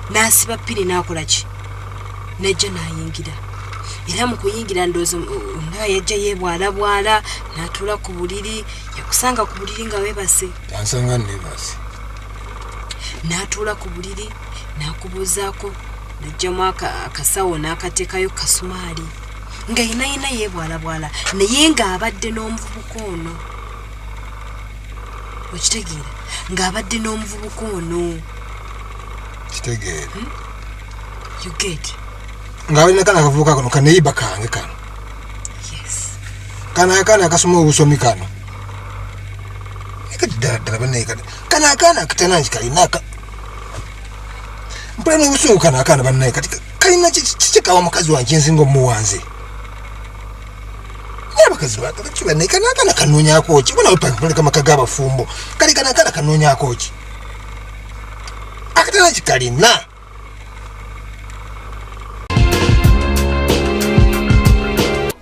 nasiba pili nakola ki najja nayingira era mu kuyingira ndozo nga yajja yebwala natula ku buliri yakusanga ku buliri nga webase yansanga nebase natula ku buliri nakubuzaako najjamu akasawo n'akateekayo kasumaali nga yina yebwala naye ng'abadde n'omuvubuka ono okitegeera ng'abadde n'omuvubuka ono kitegeera you get ngawina kana kavubuka kano kaneyiba kange kano yes kana kasoma obusomi kano ekadala baneka kana katananji kalinaka mpano ubusungu kana bannaye kati kalina kikawa mukazi wanje nzingo muwanze abakazi batakiba ne kana kanonya koki bona opanga kama kagaba fumbo kali kana kanonya koki akatana kikalina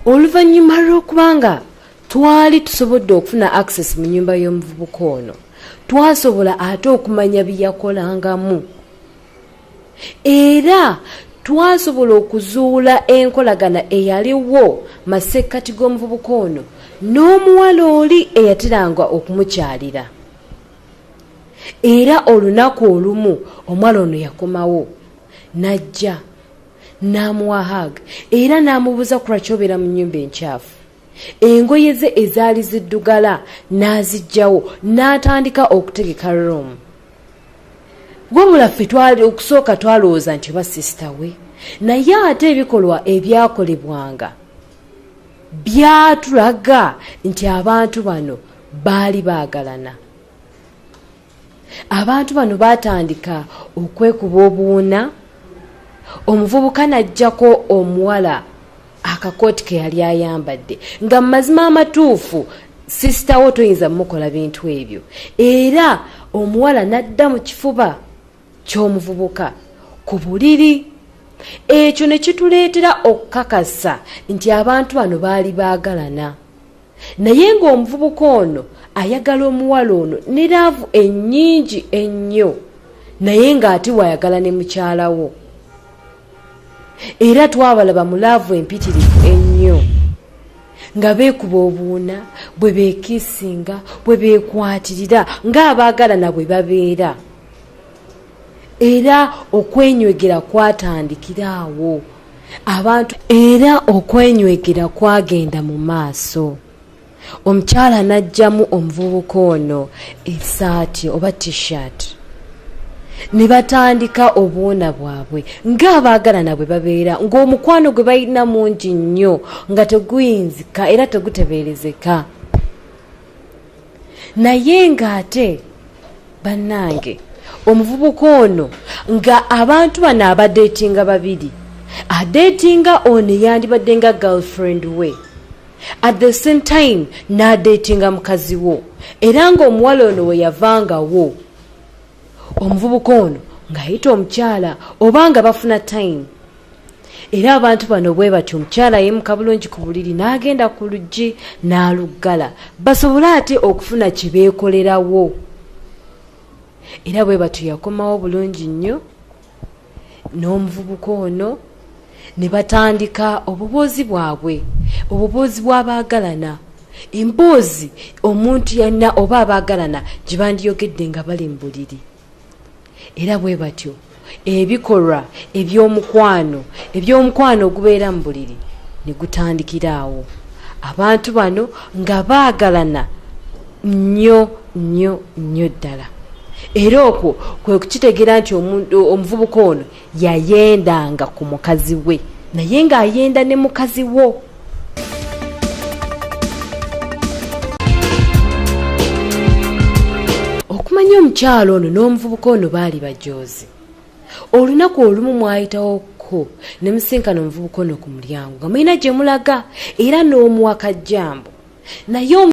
oluvannyuma lw'okubanga twali tusobodde okufuna access mu nnyumba y'omuvubuka ono twasobola ate okumanya byeyakolangamu era twasobola okuzuula enkolagana eyaliwo masekkati g'omuvubuka ono n'omuwala oli eyateranga okumukyalira era olunaku olumu omuwala ono yakomawo najja n'amuwa hug era n'amubuuza ku lwaki obeera mu nnyumba enkyafu engoye ze ezaali ziddugala n'aziggyawo n'atandika okutegeka room wabula ffe twali okusooka twalowooza nti oba sisita we naye ate ebikolwa ebyakolebwanga byatulaga nti abantu bano baali baagalana abantu bano baatandika okwekuba obuwuna omuvubuka n'ajjako omuwala akakooti ke yali ayambadde nga mu mazima amatuufu sisita wo toyinza mukola bintu ebyo era omuwala n'adda mu kifuba ky'omuvubuka ku buliri ekyo ne kituleetera okukakasa nti abantu bano baali baagalana naye ng'omuvubuka ono ayagala omuwala ono ne laavu ennyingi ennyo naye ng'ate wayagala ne mukyalawo era twabalaba mu laavu empitirivu ennyo nga beekuba obuwuna bwe beekiisinga bwe beekwatirira ng'abaagalana bwe babeera era okwenywegera kwatandikira awo abantu era okwenywegera kwagenda mu maaso omukyala n'ajjamu omuvubuka ono essaati oba t-shirt ne batandika obuwuna bwabwe ng'abaagalana bwe babeera ng'omukwano gwe balina mungi nnyo nga teguyinzika era tegutebeerezeka naye ng'ate bannange omuvubuka ono nga abantu bano abadeetinga babiri adeetinga ono yandibadde nga girlfriend we at the same time n'adeetinga mukazi wo era ng'omuwala ono we yavangawo omuvubuka ono ng'ayita omukyala oba nga bafuna time era abantu bano bwe batyo omukyala yemuka bulungi ku buliri n'agenda ku luggi n'aluggala basobole ate okufuna kye beekolerawo era bwe batyo yakomawo bulungi nnyo n'omuvubuka ono ne batandika obubuuzi bwabwe obubuuzi bw'abaagalana emboozi omuntu yalina oba abaagalana gye bandiyogedde nga bali mu buliri era bwe batyo ebikolwa eby'omukwano ogubeera mu buliri ne gutandikira awo abantu bano nga baagalana nnyo ddala era okwo kwe kukitegeera nti omuvubuka ono yayendanga ku mukazi we naye ng'ayenda ne mukazi wo okumanya omukyalo ono n'omuvubuka ono baali bajoozi olunaku olumu mwayitawoko ne musinkana omuvubuka ono ku mulyango nga mulina gye mulaga era n'omuwa kajjambo naye